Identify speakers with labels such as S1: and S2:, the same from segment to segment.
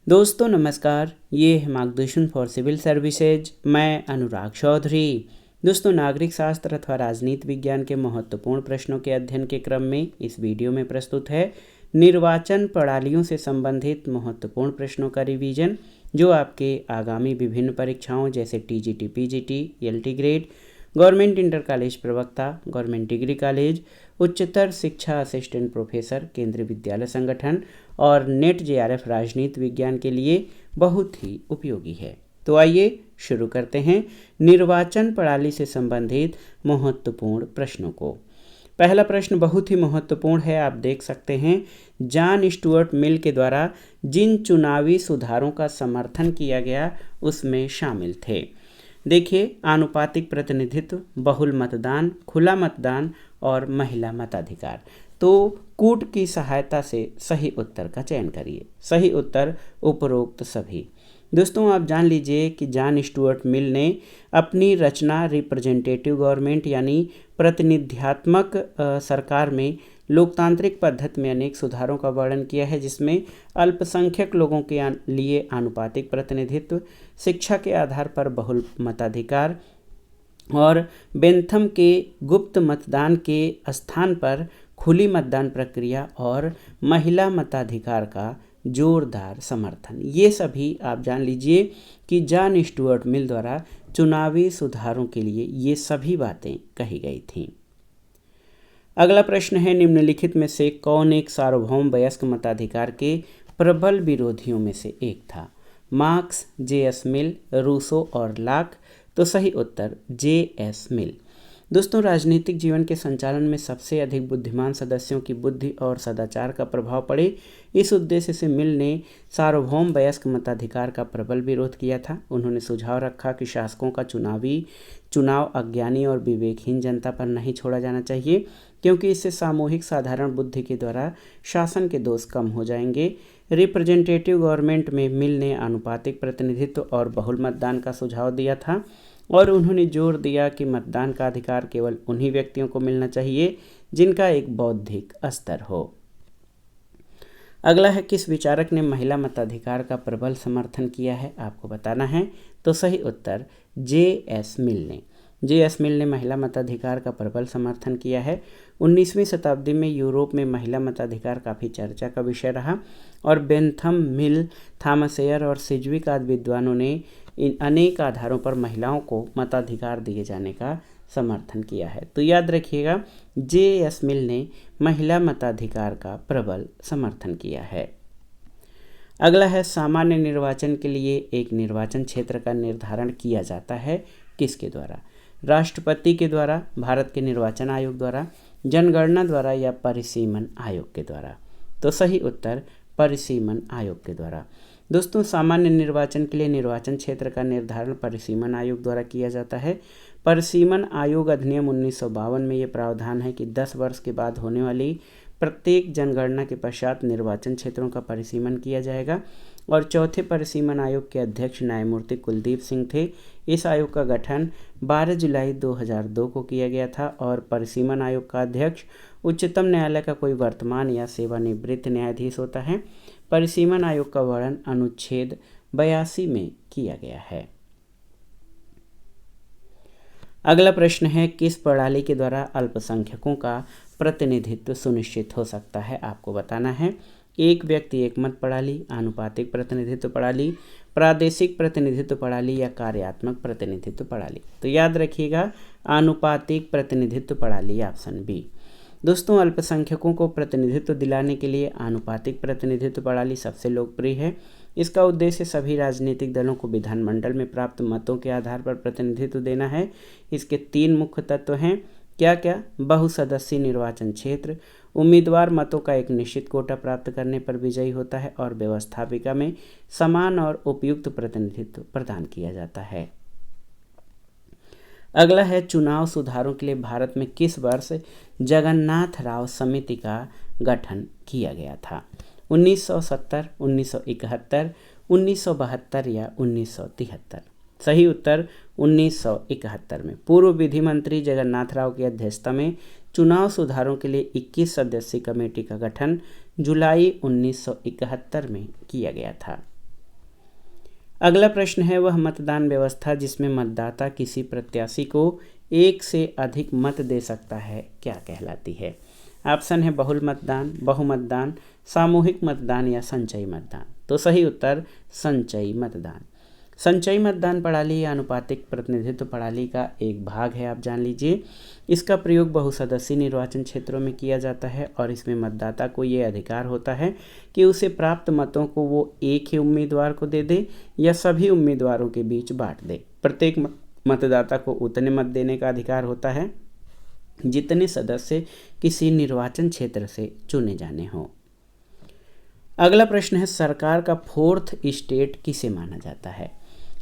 S1: दोस्तों नमस्कार, ये है मार्गदर्शन फॉर सिविल सर्विसेज। मैं अनुराग चौधरी। दोस्तों, नागरिक शास्त्र अथवा राजनीति विज्ञान के महत्वपूर्ण प्रश्नों के अध्ययन के क्रम में इस वीडियो में प्रस्तुत है निर्वाचन प्रणालियों से संबंधित महत्वपूर्ण प्रश्नों का रिवीजन, जो आपके आगामी विभिन्न परीक्षाओं जैसे TGT, PGT, LT grade, government inter college प्रवक्ता, गवर्नमेंट डिग्री कॉलेज, उच्चतर शिक्षा असिस्टेंट प्रोफेसर, केंद्रीय विद्यालय संगठन और नेट जेआरएफ राजनीति विज्ञान के लिए बहुत ही उपयोगी है। तो आइए शुरू करते हैं निर्वाचन प्रणाली से संबंधित महत्वपूर्ण प्रश्नों को। पहला प्रश्न बहुत ही महत्वपूर्ण है। आप देख सकते हैं, जॉन स्टुअर्ट मिल के द्वारा जिन चुनावी सुधारों का समर्थन किया गया उसमें शामिल थे। देखिए, आनुपातिक प्रतिनिधित्व, बहुल मतदान, खुला मतदान और महिला मताधिकार। तो कूट की सहायता से सही उत्तर का चयन करिए। सही उत्तर उपरोक्त सभी। दोस्तों, आप जान लीजिए कि जॉन स्टुअर्ट मिल ने अपनी रचना रिप्रेजेंटेटिव गवर्नमेंट यानी प्रतिनिध्यात्मक सरकार में लोकतांत्रिक पद्धति में अनेक सुधारों का वर्णन किया है, जिसमें अल्पसंख्यक लोगों के लिए आनुपातिक प्रतिनिधित्व, शिक्षा के आधार पर बहुल मताधिकार और बेंथम के गुप्त मतदान के स्थान पर खुली मतदान प्रक्रिया और महिला मताधिकार का जोरदार समर्थन। ये सभी आप जान लीजिए कि जॉन स्टुअर्ट मिल द्वारा चुनावी सुधारों के लिए ये सभी बातें कही गई थीं। अगला प्रश्न है, निम्नलिखित में से कौन एक सार्वभौम वयस्क मताधिकार के प्रबल विरोधियों में से एक था? Marks, JS. मिल, रूसो और लाक। तो सही उत्तर जे.एस. मिल। दोस्तों, राजनीतिक जीवन के संचालन में सबसे अधिक बुद्धिमान सदस्यों की बुद्धि और सदाचार का प्रभाव पड़े, इस उद्देश्य से मिल ने सार्वभौम वयस्क मताधिकार का प्रबल विरोध किया था। उन्होंने सुझाव रखा कि शासकों का चुनाव अज्ञानी और विवेकहीन जनता पर नहीं छोड़ा जाना चाहिए, क्योंकि इससे सामूहिक साधारण बुद्धि के द्वारा शासन के दोष कम हो जाएंगे। रिप्रेजेंटेटिव गवर्नमेंट में मिल ने आनुपातिक प्रतिनिधित्व और बहुल मतदान का सुझाव दिया था और उन्होंने जोर दिया कि मतदान का अधिकार केवल उन्हीं व्यक्तियों को मिलना चाहिए जिनका एक बौद्धिक स्तर हो। अगला है, किस विचारक ने महिला मताधिकार का प्रबल समर्थन किया है? आपको बताना है। तो सही उत्तर जे.एस. मिल ने। जे.एस. मिल ने महिला मताधिकार का प्रबल समर्थन किया है। 19वीं शताब्दी में यूरोप में महिला मताधिकार काफ़ी चर्चा का विषय रहा और बेंथम, मिल, थॉमस एयर और सिज्विक आदि विद्वानों ने इन अनेक आधारों पर महिलाओं को मताधिकार दिए जाने का समर्थन किया है। तो याद रखिएगा, जे.एस. मिल ने महिला मताधिकार का प्रबल समर्थन किया है। अगला है, सामान्य निर्वाचन के लिए एक निर्वाचन क्षेत्र का निर्धारण किया जाता है किसके द्वारा? राष्ट्रपति के द्वारा, भारत के निर्वाचन आयोग द्वारा, जनगणना द्वारा या परिसीमन आयोग के द्वारा? तो सही उत्तर परिसीमन आयोग के द्वारा। दोस्तों, सामान्य निर्वाचन के लिए निर्वाचन क्षेत्र का निर्धारण परिसीमन आयोग द्वारा किया जाता है। परिसीमन आयोग अधिनियम 1952 में ये प्रावधान है कि 10 वर्ष के बाद होने वाली प्रत्येक जनगणना के पश्चात निर्वाचन क्षेत्रों का परिसीमन किया जाएगा और चौथे परिसीमन आयोग के अध्यक्ष न्यायमूर्ति कुलदीप सिंह थे। इस आयोग का गठन 12 जुलाई 2002 को किया गया था और परिसीमन आयोग का अध्यक्ष उच्चतम न्यायालय का कोई वर्तमान या सेवानिवृत्त न्यायाधीश होता है। परिसीमन आयोग का वर्णन अनुच्छेद 82 में किया गया है। अगला प्रश्न है, किस प्रणाली के द्वारा अल्पसंख्यकों का प्रतिनिधित्व सुनिश्चित हो सकता है? आपको बताना है। एक व्यक्ति एक मत प्रणाली, आनुपातिक प्रतिनिधित्व प्रणाली, प्रादेशिक प्रतिनिधित्व प्रणाली या कार्यात्मक प्रतिनिधित्व प्रणाली? तो याद रखिएगा, आनुपातिक प्रतिनिधित्व प्रणाली, ऑप्शन बी। दोस्तों, अल्पसंख्यकों को प्रतिनिधित्व दिलाने के लिए आनुपातिक प्रतिनिधित्व प्रणाली सबसे लोकप्रिय है। इसका उद्देश्य सभी राजनीतिक दलों को विधानमंडल में प्राप्त मतों के आधार पर प्रतिनिधित्व देना है। इसके 3 मुख्य तत्व हैं। क्या क्या? बहुसदस्यीय निर्वाचन क्षेत्र, उम्मीदवार मतों का एक निश्चित कोटा प्राप्त करने पर विजयी होता है और व्यवस्थापिका में समान और उपयुक्त प्रतिनिधित्व प्रदान किया जाता है। अगला है, चुनाव सुधारों के लिए भारत में किस वर्ष जगन्नाथ राव समिति का गठन किया गया था? 1970, 1971, 1972 या 1973? सही उत्तर 1971 में पूर्व विधि मंत्री जगन्नाथ राव की अध्यक्षता में चुनाव सुधारों के लिए 21 सदस्यीय कमेटी का गठन जुलाई 1971 में किया गया था। अगला प्रश्न है वह मतदान व्यवस्था जिसमें मतदाता किसी प्रत्याशी को एक से अधिक मत दे सकता है क्या कहलाती है? ऑप्शन है बहुल मतदान, बहुमतदान, सामूहिक मतदान या संचयी मतदान। तो सही उत्तर संचयी मतदान। संचयी मतदान प्रणाली या अनुपातिक प्रतिनिधित्व प्रणाली का एक भाग है, आप जान लीजिए। इसका प्रयोग बहुसदस्यीय निर्वाचन क्षेत्रों में किया जाता है और इसमें मतदाता को ये अधिकार होता है कि उसे प्राप्त मतों को वो एक ही उम्मीदवार को दे दे या सभी उम्मीदवारों के बीच बांट दे। प्रत्येक मतदाता को उतने मत देने का अधिकार होता है जितने सदस्य किसी निर्वाचन क्षेत्र से चुने जाने हों। अगला प्रश्न है सरकार का फोर्थ स्टेट किसे माना जाता है?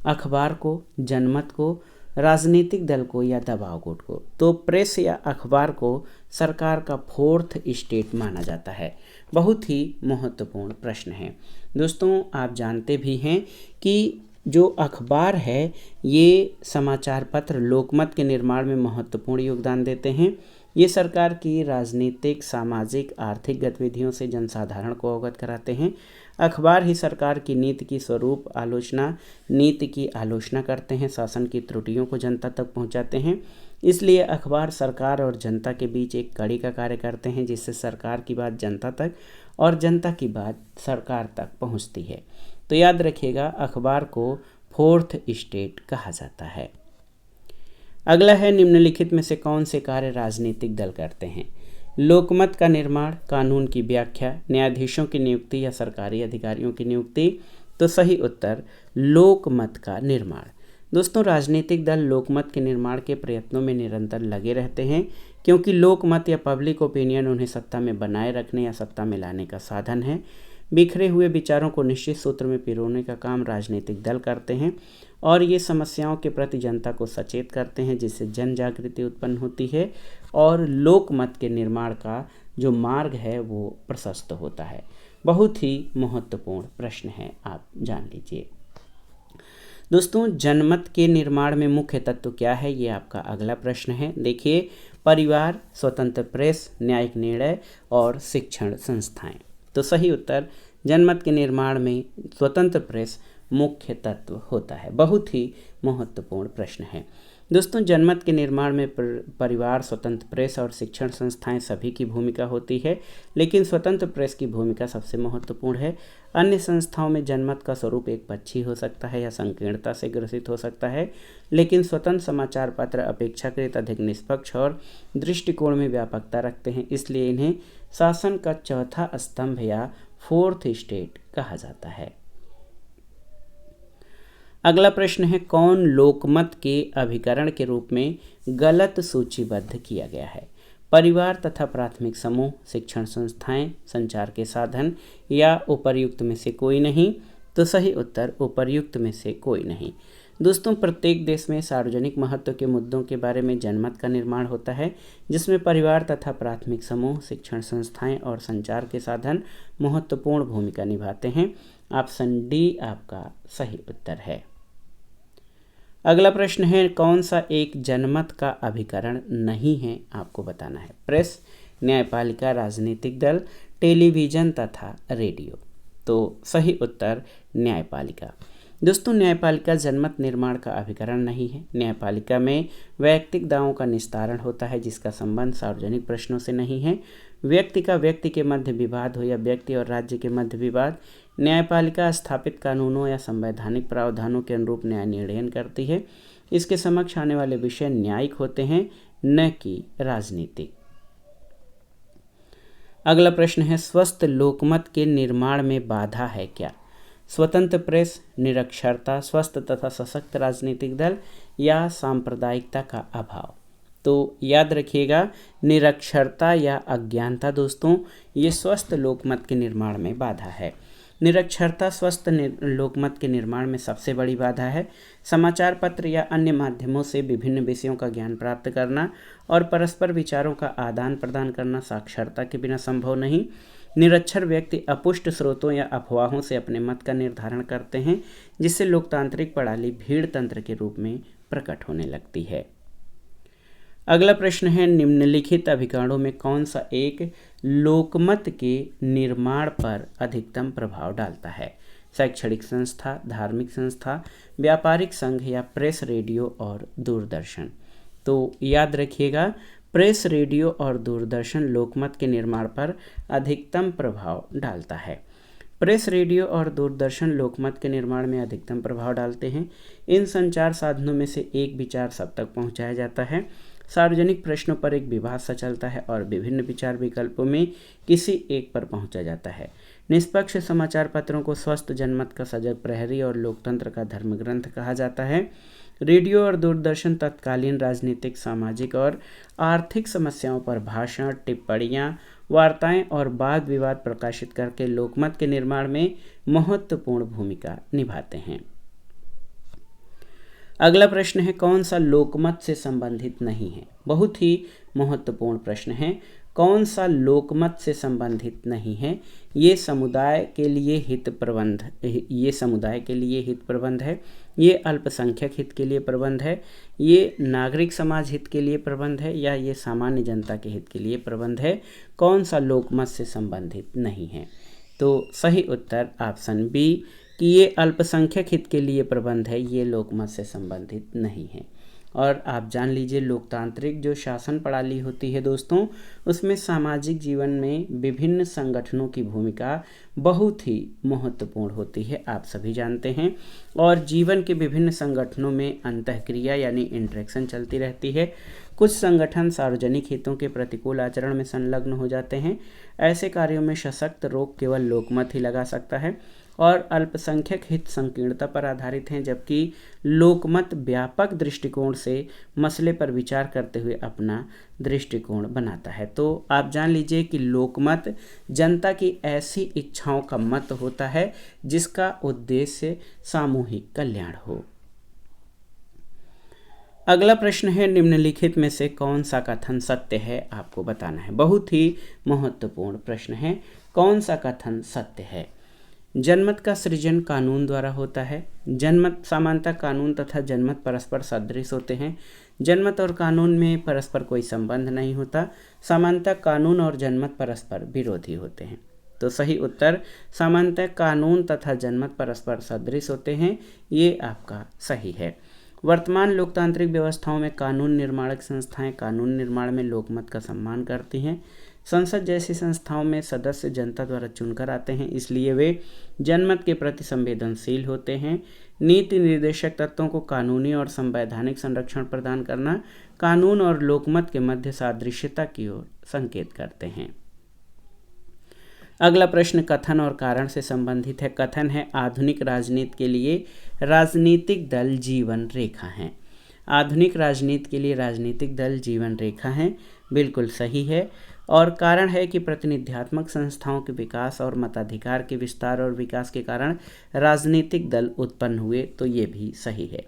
S1: अखबार को, जनमत को, राजनीतिक दल को या दबाव गुट को? तो प्रेस या अखबार को सरकार का फोर्थ स्टेट माना जाता है। बहुत ही महत्वपूर्ण प्रश्न है दोस्तों। आप जानते भी हैं कि जो अखबार है ये समाचार पत्र लोकमत के निर्माण में महत्वपूर्ण योगदान देते हैं। ये सरकार की राजनीतिक, सामाजिक, आर्थिक गतिविधियों से जनसाधारण को अवगत कराते हैं। अखबार ही सरकार की नीति की स्वरूप आलोचना, नीति की आलोचना करते हैं, शासन की त्रुटियों को जनता तक पहुंचाते हैं। इसलिए अखबार सरकार और जनता के बीच एक कड़ी का कार्य करते हैं जिससे सरकार की बात जनता तक और जनता की बात सरकार तक पहुंचती है। तो याद रखिएगा अखबार को फोर्थ स्टेट कहा जाता है। अगला है निम्नलिखित में से कौन से कार्य राजनीतिक दल करते हैं? लोकमत का निर्माण, कानून की व्याख्या, न्यायाधीशों की नियुक्ति या सरकारी अधिकारियों की नियुक्ति? तो सही उत्तर लोकमत का निर्माण। दोस्तों राजनीतिक दल लोकमत के निर्माण के प्रयत्नों में निरंतर लगे रहते हैं क्योंकि लोकमत या पब्लिक ओपिनियन उन्हें सत्ता में बनाए रखने या सत्ता में लाने का साधन है। बिखरे हुए विचारों को निश्चित सूत्र में पिरोने का काम राजनीतिक दल करते हैं और ये समस्याओं के प्रति जनता को सचेत करते हैं जिससे जन जागृति उत्पन्न होती है और लोकमत के निर्माण का जो मार्ग है वो प्रशस्त होता है। बहुत ही महत्वपूर्ण प्रश्न है, आप जान लीजिए। दोस्तों जनमत के निर्माण में मुख्य तत्व क्या है, ये आपका अगला प्रश्न है। देखिए परिवार, स्वतंत्र प्रेस, न्यायिक निर्णय और शिक्षण संस्थाएं। तो सही उत्तर जनमत के निर्माण में स्वतंत्र प्रेस मुख्य तत्व होता है। बहुत ही महत्वपूर्ण प्रश्न है दोस्तों। जनमत के निर्माण में परिवार, स्वतंत्र प्रेस और शिक्षण संस्थाएं सभी की भूमिका होती है, लेकिन स्वतंत्र प्रेस की भूमिका सबसे महत्वपूर्ण है। अन्य संस्थाओं में जनमत का स्वरूप एक पक्षी हो सकता है या संकीर्णता से ग्रसित हो सकता है, लेकिन स्वतंत्र समाचार पत्र अपेक्षाकृत अधिक निष्पक्ष और दृष्टिकोण में व्यापकता रखते हैं, इसलिए इन्हें शासन का चौथा स्तंभ या फोर्थ स्टेट कहा जाता है। अगला प्रश्न है कौन लोकमत के अभिकरण के रूप में गलत सूचीबद्ध किया गया है? परिवार तथा प्राथमिक समूह, शिक्षण संस्थाएं, संचार के साधन या उपर्युक्त में से कोई नहीं? तो सही उत्तर उपर्युक्त में से कोई नहीं। दोस्तों प्रत्येक देश में सार्वजनिक महत्व के मुद्दों के बारे में जनमत का निर्माण होता है जिसमें परिवार तथा प्राथमिक समूह, शिक्षण संस्थाएं और संचार के साधन महत्वपूर्ण भूमिका निभाते हैं। ऑप्शन डी आपका सही उत्तर है। अगला प्रश्न है कौन सा एक जनमत का अभिकरण नहीं है, आपको बताना है। प्रेस, न्यायपालिका, राजनीतिक दल, टेलीविज़न तथा रेडियो। तो सही उत्तर न्यायपालिका। दोस्तों न्यायपालिका जनमत निर्माण का अभिकरण नहीं है। न्यायपालिका में वैयक्तिक दावों का निस्तारण होता है जिसका संबंध सार्वजनिक प्रश्नों से नहीं है। व्यक्ति का व्यक्ति के मध्य विवाद हो या व्यक्ति और राज्य के मध्य विवाद, न्यायपालिका स्थापित कानूनों या संवैधानिक प्रावधानों के अनुरूप न्याय निर्णय करती है। इसके समक्ष आने वाले विषय न्यायिक होते हैं, न कि राजनीतिक। अगला प्रश्न है स्वस्थ लोकमत के निर्माण में बाधा है क्या? स्वतंत्र प्रेस, निरक्षरता, स्वस्थ तथा सशक्त राजनीतिक दल या सांप्रदायिकता का अभाव? तो याद रखिएगा निरक्षरता या अज्ञानता दोस्तों ये स्वस्थ लोकमत के निर्माण में बाधा है। निरक्षरता स्वस्थ लोकमत के निर्माण में सबसे बड़ी बाधा है। समाचार पत्र या अन्य माध्यमों से विभिन्न विषयों का ज्ञान प्राप्त करना और परस्पर विचारों का आदान प्रदान करना साक्षरता के बिना संभव नहीं। निरक्षर व्यक्ति अपुष्ट स्रोतों या अफवाहों से अपने मत का निर्धारण करते हैं जिससे लोकतांत्रिक प्रणाली भीड़ तंत्र के रूप में प्रकट होने लगती है। अगला प्रश्न है निम्नलिखित अभिकरणों में कौन सा एक लोकमत के निर्माण पर अधिकतम प्रभाव डालता है? शैक्षणिक संस्था, धार्मिक संस्था, व्यापारिक संघ या प्रेस, रेडियो और दूरदर्शन। तो याद रखिएगा, प्रेस, रेडियो और दूरदर्शन लोकमत के निर्माण पर अधिकतम प्रभाव डालता है। प्रेस, रेडियो और दूरदर्शन लोकमत के निर्माण में अधिकतम प्रभाव डालते हैं। इन संचार साधनों में से एक विचार सब तक पहुंचाया जाता है। सार्वजनिक प्रश्नों पर एक विवाद सा चलता है और विभिन्न विचार विकल्पों में किसी एक पर पहुंचा जाता है। निष्पक्ष समाचार पत्रों को स्वस्थ जनमत का सजग प्रहरी और लोकतंत्र का धर्मग्रंथ कहा जाता है। रेडियो और दूरदर्शन तत्कालीन राजनीतिक, सामाजिक और आर्थिक समस्याओं पर भाषण, टिप्पणियाँ, वार्ताएं और वाद विवाद प्रकाशित करके लोकमत के निर्माण में महत्वपूर्ण भूमिका निभाते हैं। अगला प्रश्न है, कौन सा लोकमत से संबंधित नहीं है? बहुत ही महत्वपूर्ण प्रश्न है। कौन सा लोकमत से संबंधित नहीं है? ये समुदाय के लिए हित प्रबंध है, ये अल्पसंख्यक हित के लिए प्रबंध है, ये नागरिक समाज हित के लिए प्रबंध है, या ये सामान्य जनता के हित के लिए प्रबंध है? कौन सा लोकमत से संबंधित नहीं है? तो सही उत्तर ऑप्शन बी कि ये अल्पसंख्यक हित के लिए प्रबंध है, ये लोकमत से संबंधित नहीं है। और आप जान लीजिए, लोकतांत्रिक जो शासन प्रणाली होती है दोस्तों, उसमें सामाजिक जीवन में विभिन्न संगठनों की भूमिका बहुत ही महत्वपूर्ण होती है, आप सभी जानते हैं। और जीवन के विभिन्न संगठनों में अंतःक्रिया यानी इंटरेक्शन चलती रहती है। कुछ संगठन सार्वजनिक हितों के प्रतिकूल आचरण में संलग्न हो जाते हैं। ऐसे कार्यों में सशक्त रोक केवल लोकमत ही लगा सकता है। और अल्पसंख्यक हित संकीर्णता पर आधारित हैं, जबकि लोकमत व्यापक दृष्टिकोण से मसले पर विचार करते हुए अपना दृष्टिकोण बनाता है। तो आप जान लीजिए कि लोकमत जनता की ऐसी इच्छाओं का मत होता है जिसका उद्देश्य सामूहिक कल्याण हो। अगला प्रश्न है, निम्नलिखित में से कौन सा कथन सत्य है? आपको बताना है। बहुत ही महत्वपूर्ण प्रश्न है, कौन सा कथन सत्य है? जनमत का सृजन कानून द्वारा होता है। जनमत सामान्यतः कानून तथा जनमत परस्पर सदृश होते हैं। जनमत और कानून में परस्पर कोई संबंध नहीं होता। सामान्यतः कानून और जनमत परस्पर विरोधी होते हैं। तो सही उत्तर सामान्यतः कानून तथा जनमत परस्पर सदृश होते हैं, ये आपका सही है। वर्तमान लोकतांत्रिक व्यवस्थाओं में कानून निर्माणक संस्थाएं कानून निर्माण में लोकमत का सम्मान करती हैं। संसद जैसी संस्थाओं में सदस्य जनता द्वारा चुनकर आते हैं, इसलिए वे जनमत के प्रति संवेदनशील होते हैं। नीति निर्देशक तत्वों को कानूनी और संवैधानिक संरक्षण प्रदान करना कानून और लोकमत के मध्य सादृश्यता की ओर संकेत करते हैं। अगला प्रश्न कथन और कारण से संबंधित है। कथन है, आधुनिक राजनीति के लिए राजनीतिक दल जीवन रेखा हैं। आधुनिक राजनीति के लिए राजनीतिक दल जीवन रेखा हैं, बिल्कुल सही है। और कारण है कि प्रतिनिध्यात्मक संस्थाओं के विकास और मताधिकार के विस्तार और विकास के कारण राजनीतिक दल उत्पन्न हुए, तो ये भी सही है।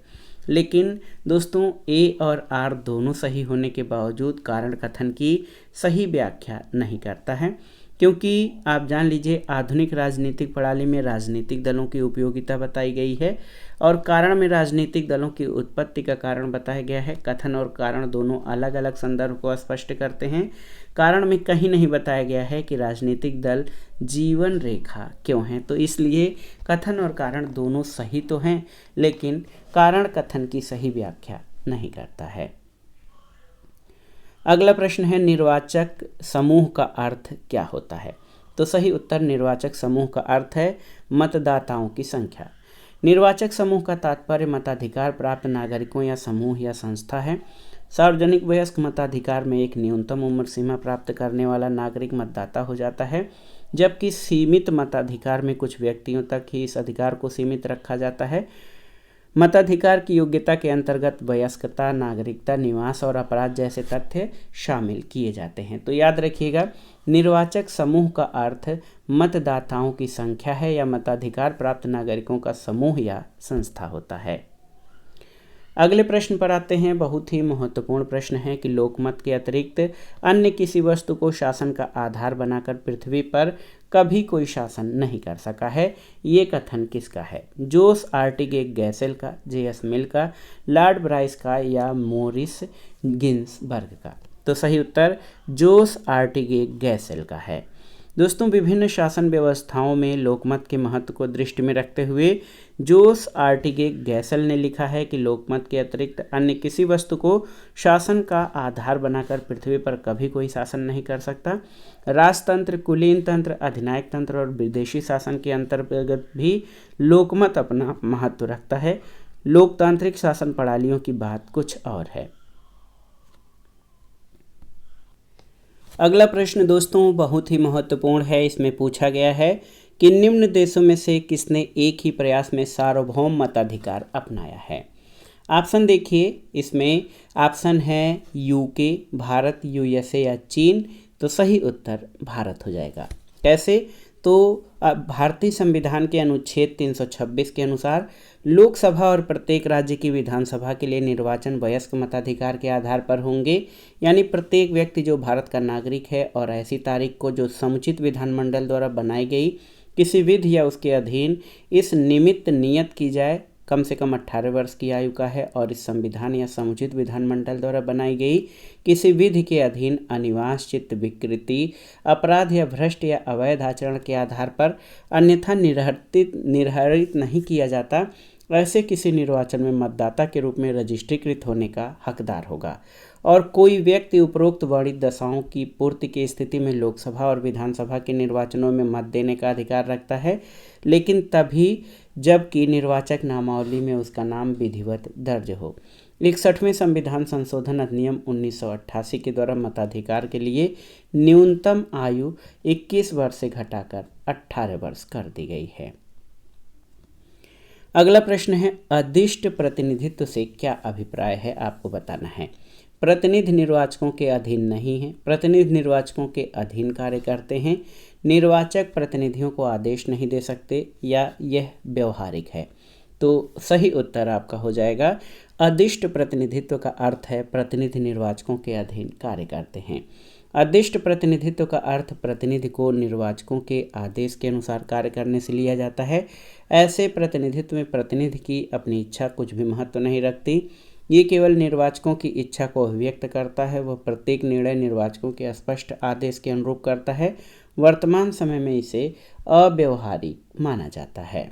S1: लेकिन दोस्तों, ए और आर दोनों सही होने के बावजूद कारण कथन की सही व्याख्या नहीं करता है, क्योंकि आप जान लीजिए आधुनिक राजनीतिक प्रणाली में राजनीतिक दलों की उपयोगिता बताई गई है और कारण में राजनीतिक दलों की उत्पत्ति का कारण बताया गया है। कथन और कारण दोनों अलग अलग संदर्भ को स्पष्ट करते हैं। कारण में कहीं नहीं बताया गया है कि राजनीतिक दल जीवन रेखा क्यों हैं, तो इसलिए कथन और कारण दोनों सही तो हैं, लेकिन कारण कथन की सही व्याख्या नहीं करता है। अगला प्रश्न है, निर्वाचक समूह का अर्थ क्या होता है? तो सही उत्तर निर्वाचक समूह का अर्थ है मतदाताओं की संख्या। निर्वाचक समूह का तात्पर्य मताधिकार प्राप्त नागरिकों या समूह या संस्था है। सार्वजनिक वयस्क मताधिकार में एक न्यूनतम उम्र सीमा प्राप्त करने वाला नागरिक मतदाता हो जाता है, जबकि सीमित मताधिकार में कुछ व्यक्तियों तक ही इस अधिकार को सीमित रखा जाता है। मताधिकार की योग्यता के अंतर्गत वयस्कता, नागरिकता, निवास और अपराध जैसे तथ्य शामिल किए जाते हैं। तो याद रखिएगा, निर्वाचक समूह का अर्थ मतदाताओं की संख्या है या मताधिकार प्राप्त नागरिकों का समूह या संस्था होता है। अगले प्रश्न पर आते हैं। बहुत ही महत्वपूर्ण प्रश्न है कि लोकमत के अतिरिक्त अन्य किसी वस्तु को शासन का आधार बनाकर पृथ्वी पर कभी कोई शासन नहीं कर सका है। ये कथन किसका है? जोस आर्टिगे गैसेल का, जे.एस. मिल का, लॉर्ड ब्राइस का या मोरिस गिन्सबर्ग का? तो सही उत्तर जोस आर्टिगे गैसेल का है। दोस्तों, विभिन्न शासन व्यवस्थाओं में लोकमत के महत्व को दृष्टि में रखते हुए जोस आर्टिगे गैसल ने लिखा है कि लोकमत के अतिरिक्त अन्य किसी वस्तु को शासन का आधार बनाकर पृथ्वी पर कभी कोई शासन नहीं कर सकता। राजतंत्र, कुलीन तंत्र, अधिनायक तंत्र और विदेशी शासन के अंतर्गत भी लोकमत अपना महत्व रखता है। लोकतांत्रिक शासन प्रणालियों की बात कुछ और है। अगला प्रश्न दोस्तों बहुत ही महत्वपूर्ण है। इसमें पूछा गया है कि निम्न देशों में से किसने एक ही प्रयास में सार्वभौम मताधिकार अपनाया है। ऑप्शन देखिए, इसमें ऑप्शन है यूके, भारत, यूएसए या चीन। तो सही उत्तर भारत हो जाएगा। कैसे? तो भारतीय संविधान के अनुच्छेद 326 के अनुसार लोकसभा और प्रत्येक राज्य की विधानसभा के लिए निर्वाचन वयस्क मताधिकार के आधार पर होंगे। यानी प्रत्येक व्यक्ति जो भारत का नागरिक है और ऐसी तारीख को जो समुचित विधानमंडल द्वारा बनाई गई किसी विधि या उसके अधीन इस निमित्त नियत की जाए, कम से कम 18 वर्ष की आयु का है और इस संविधान या समुचित विधानमंडल द्वारा बनाई गई किसी विधि के अधीन अनिवार्य चित्त विकृति, अपराध या भ्रष्ट या अवैध आचरण के आधार पर अन्यथा निर्धारित नहीं किया जाता, ऐसे किसी निर्वाचन में मतदाता के रूप में रजिस्ट्रीकृत होने का हकदार होगा। और कोई व्यक्ति उपरोक्त वर्णित दशाओं की पूर्ति की स्थिति में लोकसभा और विधानसभा के निर्वाचनों में मत देने का अधिकार रखता है, लेकिन तभी जबकि निर्वाचक नामावली में उसका नाम विधिवत दर्ज हो। 61वें संविधान संशोधन अधिनियम 1988 के द्वारा मताधिकार के लिए न्यूनतम आयु 21 वर्ष से घटाकर 18 वर्ष कर दी गई है। अगला प्रश्न है, अदिष्ट प्रतिनिधित्व से क्या अभिप्राय है, आपको बताना है। प्रतिनिधि निर्वाचकों के अधीन नहीं है, प्रतिनिधि निर्वाचकों के अधीन कार्य करते हैं, निर्वाचक प्रतिनिधियों को आदेश नहीं दे सकते, या यह व्यवहारिक है। तो सही उत्तर आपका हो जाएगा अदिष्ट प्रतिनिधित्व का अर्थ है प्रतिनिधि निर्वाचकों के अधीन कार्य करते हैं। अदिष्ट प्रतिनिधित्व का अर्थ प्रतिनिधि को निर्वाचकों के आदेश के अनुसार कार्य करने से लिया जाता है। ऐसे प्रतिनिधित्व में प्रतिनिधि की अपनी इच्छा कुछ भी महत्व नहीं रखती, ये केवल निर्वाचकों की इच्छा को अभिव्यक्त करता है। वह प्रत्येक निर्णय निर्वाचकों के स्पष्ट आदेश के अनुरूप करता है। वर्तमान समय में इसे अव्यवहारिक माना जाता है।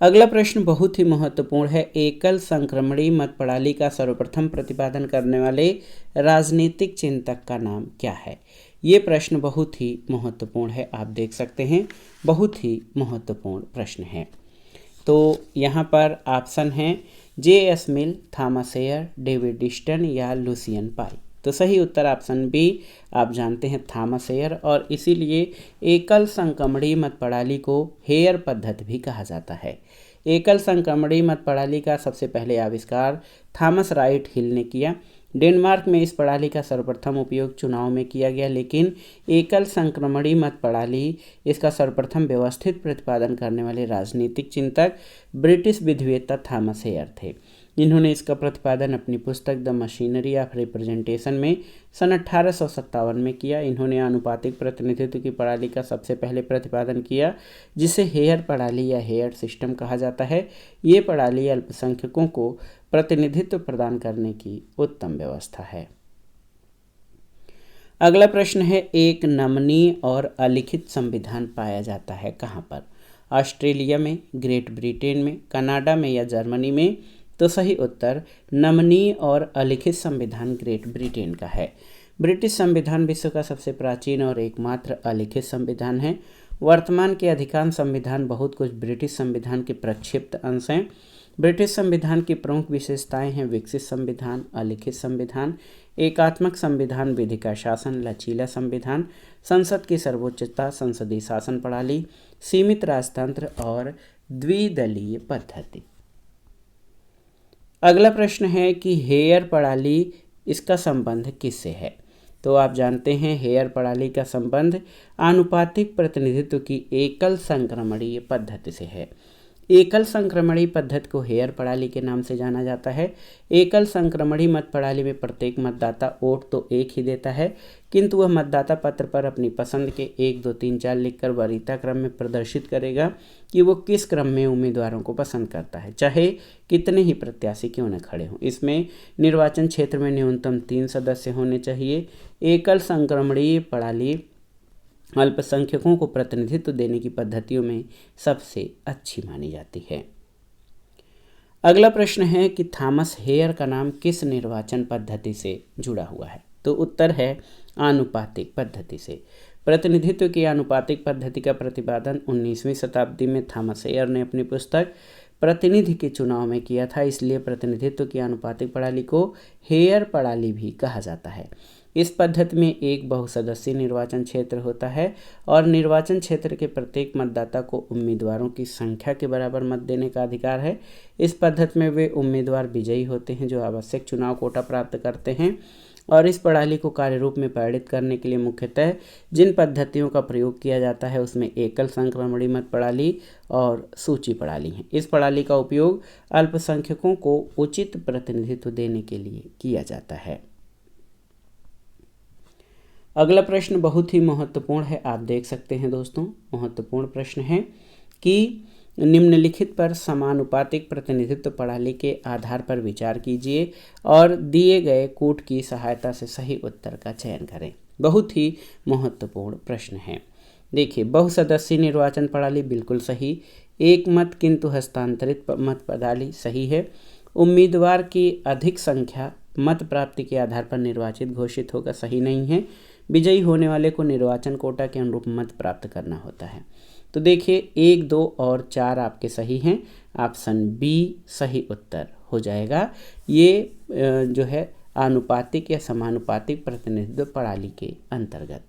S1: अगला प्रश्न बहुत ही महत्वपूर्ण है। एकल संक्रमणीय मत प्रणाली का सर्वप्रथम प्रतिपादन करने वाले राजनीतिक चिंतक का नाम क्या है? ये प्रश्न बहुत ही महत्वपूर्ण है, आप देख सकते हैं, बहुत ही महत्वपूर्ण प्रश्न है। तो यहाँ पर ऑप्शन हैं J.S. मिल, थॉमस एयर, डेविड ईस्टन या लुसियन पाई। तो सही उत्तर ऑप्शन बी, आप जानते हैं, थॉमस एयर। और इसीलिए एकल संक्रमणीय मत प्रणाली को हेयर पद्धति भी कहा जाता है। एकल संक्रमणीय मत प्रणाली का सबसे पहले आविष्कार थॉमस राइट हिल ने किया। डेनमार्क में इस प्रणाली का सर्वप्रथम उपयोग चुनाव में किया गया, लेकिन एकल संक्रमणीय मत प्रणाली इसका सर्वप्रथम व्यवस्थित प्रतिपादन करने वाले राजनीतिक चिंतक ब्रिटिश विधिवेत्ता थॉमस एयर थे। इन्होंने इसका प्रतिपादन अपनी पुस्तक द मशीनरी ऑफ रिप्रेजेंटेशन में सन 1857 में किया। इन्होंने आनुपातिक प्रतिनिधित्व की प्रणाली का सबसे पहले प्रतिपादन किया, जिसे हेयर प्रणाली या हेयर सिस्टम कहा जाता है। ये प्रणाली अल्पसंख्यकों को प्रतिनिधित्व प्रदान करने की उत्तम व्यवस्था है। अगला प्रश्न है, एक नमनीय और अलिखित संविधान पाया जाता है कहाँ पर? ऑस्ट्रेलिया में, ग्रेट ब्रिटेन में, कनाडा में या जर्मनी में? तो सही उत्तर नमनीय और अलिखित संविधान ग्रेट ब्रिटेन का है। ब्रिटिश संविधान विश्व का सबसे प्राचीन और एकमात्र अलिखित संविधान है। वर्तमान के अधिकांश संविधान बहुत कुछ ब्रिटिश संविधान के प्रक्षिप्त अंश हैं। ब्रिटिश संविधान की प्रमुख विशेषताएं हैं विकसित संविधान, अलिखित संविधान, एकात्मक संविधान, विधि का शासन, लचीला संविधान, संसद की सर्वोच्चता, संसदीय शासन प्रणाली, सीमित राजतंत्र और द्विदलीय पद्धति। अगला प्रश्न है कि हेयर प्रणाली, इसका संबंध किससे है? तो आप जानते हैं हेयर प्रणाली का संबंध आनुपातिक प्रतिनिधित्व की एकल संक्रमणीय पद्धति से है। एकल संक्रमणी पद्धति को हेयर प्रणाली के नाम से जाना जाता है। एकल संक्रमणी मत प्रणाली में प्रत्येक मतदाता वोट तो एक ही देता है, किंतु वह मतदाता पत्र पर अपनी पसंद के 1, 2, 3, 4 लिखकर वरीयता क्रम में प्रदर्शित करेगा कि वो किस क्रम में उम्मीदवारों को पसंद करता है, चाहे कितने ही प्रत्याशी क्यों न खड़े हों। इसमें निर्वाचन क्षेत्र में न्यूनतम 3 सदस्य होने चाहिए। एकल संक्रमणीय प्रणाली अल्पसंख्यकों को प्रतिनिधित्व देने की पद्धतियों में सबसे अच्छी मानी जाती है। अगला प्रश्न है कि थॉमस हेयर का नाम किस निर्वाचन पद्धति से जुड़ा हुआ है? तो उत्तर है आनुपातिक पद्धति से। प्रतिनिधित्व की आनुपातिक पद्धति का प्रतिपादन 19वीं शताब्दी में थॉमस हेयर ने अपनी पुस्तक प्रतिनिधि के चुनाव में किया था, इसलिए प्रतिनिधित्व की आनुपातिक प्रणाली को हेयर प्रणाली भी कहा जाता है। इस पद्धति में एक बहुसदस्यीय निर्वाचन क्षेत्र होता है और निर्वाचन क्षेत्र के प्रत्येक मतदाता को उम्मीदवारों की संख्या के बराबर मत देने का अधिकार है। इस पद्धति में वे उम्मीदवार विजयी होते हैं जो आवश्यक चुनाव कोटा प्राप्त करते हैं, और इस प्रणाली को कार्य रूप में परिणत करने के लिए मुख्यतः जिन पद्धतियों का प्रयोग किया जाता है उसमें एकल संक्रमणी मत प्रणाली और सूची प्रणाली है। इस प्रणाली का उपयोग अल्पसंख्यकों को उचित प्रतिनिधित्व देने के लिए किया जाता है। अगला प्रश्न बहुत ही महत्वपूर्ण है, आप देख सकते हैं दोस्तों। महत्वपूर्ण प्रश्न है कि निम्नलिखित पर समानुपातिक प्रतिनिधित्व प्रणाली के आधार पर विचार कीजिए और दिए गए कूट की सहायता से सही उत्तर का चयन करें। बहुत ही महत्वपूर्ण प्रश्न है। देखिए, बहुसदस्यीय निर्वाचन प्रणाली बिल्कुल सही। एक मत किंतु हस्तांतरित मत प्रणाली सही है। उम्मीदवार की अधिक संख्या मत प्राप्ति के आधार पर निर्वाचित घोषित होगा, सही नहीं है। विजयी होने वाले को निर्वाचन कोटा के अनुरूप मत प्राप्त करना होता है। तो देखिए 1, 2 और 4 आपके सही हैं। ऑप्शन बी सही उत्तर हो जाएगा। ये जो है आनुपातिक या समानुपातिक प्रतिनिधित्व प्रणाली के अंतर्गत।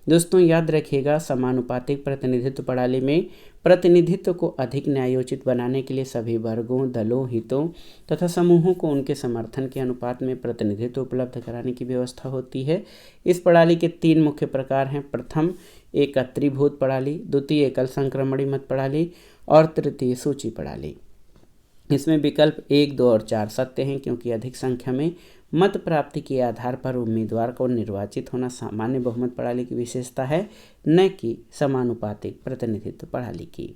S1: दोस्तों याद रखिएगा, समानुपातिक प्रतिनिधित्व प्रणाली में प्रतिनिधित्व को अधिक न्यायोचित बनाने के लिए सभी वर्गों, दलों, हितों तथा समूहों को उनके समर्थन के अनुपात में प्रतिनिधित्व उपलब्ध कराने की व्यवस्था होती है। इस प्रणाली के 3 मुख्य प्रकार हैं। प्रथम एकत्रीभूत प्रणाली, द्वितीय एकल संक्रमणी मत प्रणाली और तृतीय सूची प्रणाली। इसमें विकल्प 1, 2 और 4 सत्य हैं, क्योंकि अधिक संख्या में मत प्राप्ति के आधार पर उम्मीदवार को निर्वाचित होना सामान्य बहुमत प्रणाली की विशेषता है, न कि समानुपातिक प्रतिनिधित्व प्रणाली की।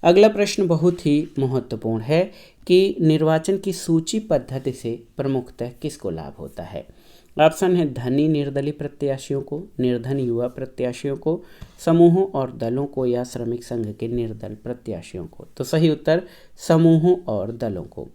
S1: अगला प्रश्न बहुत ही महत्वपूर्ण है कि निर्वाचन की सूची पद्धति से प्रमुखतः किसको लाभ होता है? ऑप्शन है धनी निर्दलीय प्रत्याशियों को, निर्धन युवा प्रत्याशियों को, समूहों और दलों को या श्रमिक संघ के निर्दल प्रत्याशियों को। तो सही उत्तर समूहों और दलों को।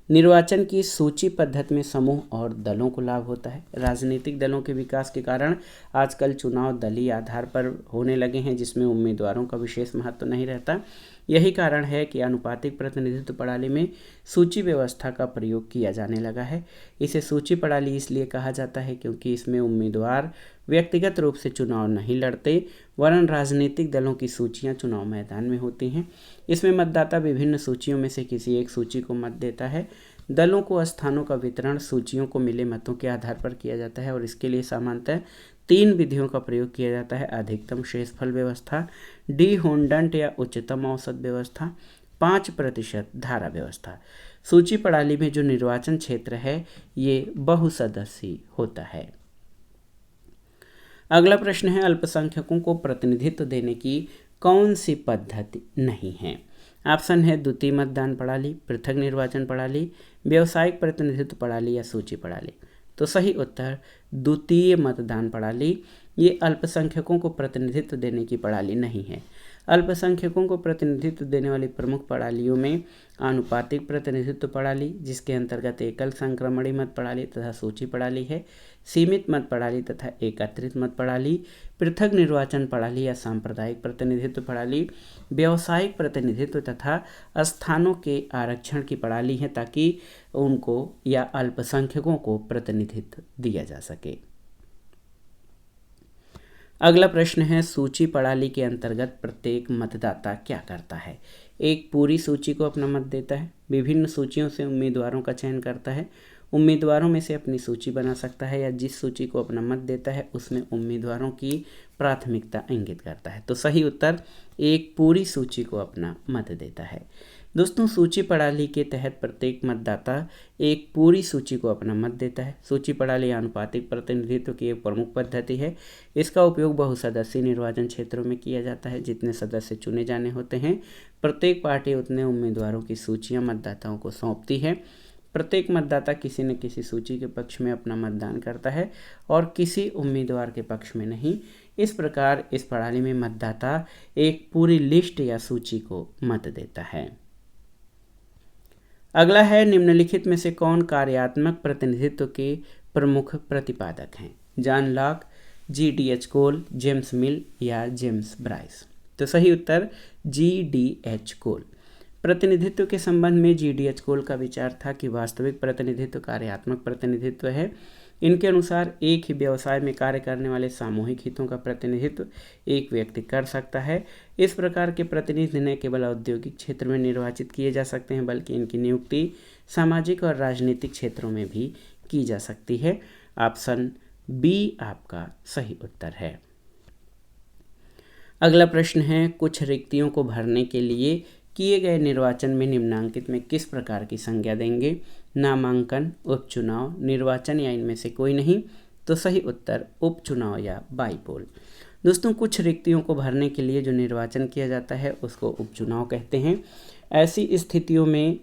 S1: निर्वाचन की सूची पद्धति में समूह और दलों को लाभ होता है। राजनीतिक दलों के विकास के कारण आजकल चुनाव दलीय आधार पर होने लगे हैं, जिसमें उम्मीदवारों का विशेष महत्व नहीं रहता। यही कारण है कि आनुपातिक प्रतिनिधित्व प्रणाली में सूची व्यवस्था का प्रयोग किया जाने लगा है। इसे सूची प्रणाली इसलिए कहा जाता है क्योंकि इसमें उम्मीदवार व्यक्तिगत रूप से चुनाव नहीं लड़ते, वरन राजनीतिक दलों की सूचियां चुनाव मैदान में होती हैं। इसमें मतदाता विभिन्न सूचियों में से किसी एक सूची को मत देता है। दलों को स्थानों का वितरण सूचियों को मिले मतों के आधार पर किया जाता है और इसके लिए सामान्यतः 3 विधियों का प्रयोग किया जाता है। अधिकतम शेषफल व्यवस्था, डी होंडंट या उच्चतम औसत व्यवस्था, 5% धारा व्यवस्था। सूची प्रणाली में जो निर्वाचन क्षेत्र है ये बहुसदस्यीय होता है। अगला प्रश्न है अल्पसंख्यकों को प्रतिनिधित्व देने की कौन सी पद्धति नहीं है? ऑप्शन है द्वितीय मतदान प्रणाली, पृथक निर्वाचन प्रणाली, व्यावसायिक प्रतिनिधित्व प्रणाली या सूची प्रणाली। तो सही उत्तर द्वितीय मतदान प्रणाली। ये अल्पसंख्यकों को प्रतिनिधित्व देने की प्रणाली नहीं है। अल्पसंख्यकों को प्रतिनिधित्व देने वाली प्रमुख प्रणालियों में आनुपातिक प्रतिनिधित्व प्रणाली, जिसके अंतर्गत एकल संक्रमणी मत प्रणाली तथा सूची प्रणाली है, सीमित मत प्रणाली तथा एकत्रित मत प्रणाली, पृथक निर्वाचन प्रणाली या सांप्रदायिक प्रतिनिधित्व प्रणाली, व्यावसायिक प्रतिनिधित्व तथा स्थानों के आरक्षण की प्रणाली है, ताकि उनको या अल्पसंख्यकों को प्रतिनिधित्व दिया जा सके। अगला प्रश्न है सूची प्रणाली के अंतर्गत प्रत्येक मतदाता क्या करता है? एक पूरी सूची को अपना मत देता है, विभिन्न सूचियों से उम्मीदवारों का चयन करता है, उम्मीदवारों में से अपनी सूची बना सकता है या जिस सूची को अपना मत देता है उसमें उम्मीदवारों की प्राथमिकता इंगित करता है। तो सही उत्तर एक पूरी सूची को अपना मत देता है। दोस्तों, सूची प्रणाली के तहत प्रत्येक मतदाता एक पूरी सूची को अपना मत देता है। सूची प्रणाली आनुपातिक प्रतिनिधित्व की एक प्रमुख पद्धति है। इसका उपयोग बहुसदस्यीय निर्वाचन क्षेत्रों में किया जाता है। जितने सदस्य चुने जाने होते हैं, प्रत्येक पार्टी उतने उम्मीदवारों की सूचियां मतदाताओं को सौंपती है। प्रत्येक मतदाता किसी न किसी सूची के पक्ष में अपना मतदान करता है और किसी उम्मीदवार के पक्ष में नहीं। इस प्रकार इस प्रणाली में मतदाता एक पूरी लिस्ट या सूची को मत देता है। अगला है, निम्नलिखित में से कौन कार्यात्मक प्रतिनिधित्व के प्रमुख प्रतिपादक हैं? John Locke, G.D.H. कोल, जेम्स मिल या जेम्स ब्राइस? तो सही उत्तर G.D.H. कोल। प्रतिनिधित्व के संबंध में G.D.H. कोल का विचार था कि वास्तविक प्रतिनिधित्व कार्यात्मक प्रतिनिधित्व है। इनके अनुसार एक ही व्यवसाय में कार्य करने वाले सामूहिक हितों का प्रतिनिधित्व एक व्यक्ति कर सकता है। इस प्रकार के प्रतिनिधि न केवल औद्योगिक क्षेत्र में निर्वाचित किए जा सकते हैं, बल्कि इनकी नियुक्ति सामाजिक और राजनीतिक क्षेत्रों में भी की जा सकती है। ऑप्शन बी आपका सही उत्तर है। अगला प्रश्न है, कुछ रिक्तियों को भरने के लिए किए गए निर्वाचन में निम्नांकित में किस प्रकार की संज्ञा देंगे? नामांकन, उपचुनाव, निर्वाचन या इनमें से कोई नहीं? तो सही उत्तर उपचुनाव या बाईपोल। दोस्तों, कुछ रिक्तियों को भरने के लिए जो निर्वाचन किया जाता है उसको उपचुनाव कहते हैं। ऐसी स्थितियों में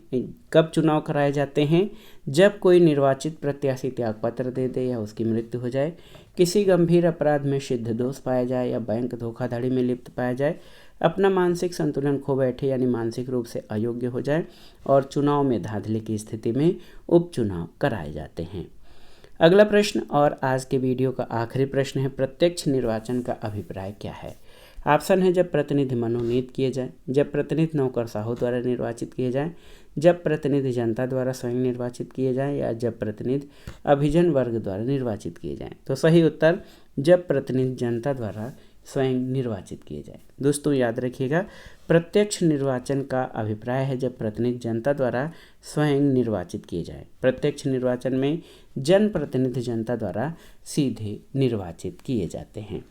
S1: कब चुनाव कराए जाते हैं? जब कोई निर्वाचित प्रत्याशी त्यागपत्र दे दे या उसकी मृत्यु हो जाए, किसी गंभीर अपराध में सिद्ध दोष पाया जाए या बैंक धोखाधड़ी में लिप्त पाया जाए, अपना मानसिक संतुलन खो बैठे यानी मानसिक रूप से अयोग्य हो जाए और चुनाव में धांधली की स्थिति में उपचुनाव कराए जाते हैं। अगला प्रश्न और आज के वीडियो का आखिरी प्रश्न है, प्रत्यक्ष निर्वाचन का अभिप्राय क्या है? ऑप्शन है, जब प्रतिनिधि मनोनीत किए जाएं, जब प्रतिनिधि नौकरशाहों द्वारा निर्वाचित किए जाएं, जब प्रतिनिधि जनता द्वारा स्वयं निर्वाचित किए जाएं या जब प्रतिनिधि अभिजन वर्ग द्वारा निर्वाचित किए जाएं। तो सही उत्तर जब प्रतिनिधि जनता द्वारा स्वयं निर्वाचित किए जाएं। दोस्तों, याद रखिएगा, प्रत्यक्ष निर्वाचन का अभिप्राय है जब प्रतिनिधि जनता द्वारा स्वयं निर्वाचित किए जाएं। प्रत्यक्ष निर्वाचन में जनप्रतिनिधि जनता द्वारा सीधे निर्वाचित किए जाते हैं।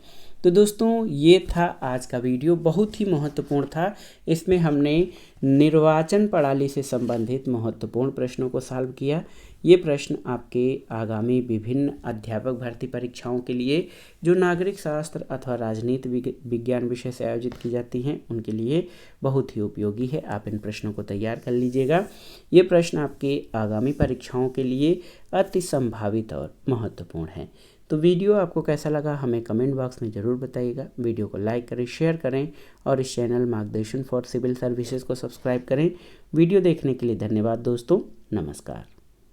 S1: तो दोस्तों, ये था आज का वीडियो, बहुत ही महत्वपूर्ण था। इसमें हमने निर्वाचन प्रणाली से संबंधित महत्वपूर्ण प्रश्नों को सॉल्व किया। ये प्रश्न आपके आगामी विभिन्न अध्यापक भर्ती परीक्षाओं के लिए जो नागरिक शास्त्र अथवा राजनीति विज्ञान विषय से आयोजित की जाती हैं उनके लिए बहुत ही उपयोगी है। आप इन प्रश्नों को तैयार कर लीजिएगा। ये प्रश्न आपके आगामी परीक्षाओं के लिए अति संभावित और महत्वपूर्ण है। तो वीडियो आपको कैसा लगा हमें कमेंट बॉक्स में ज़रूर बताइएगा। वीडियो को लाइक करें, शेयर करें और इस चैनल मार्गदर्शन फॉर सिविल सर्विसेज को सब्सक्राइब करें। वीडियो देखने के लिए धन्यवाद दोस्तों, नमस्कार।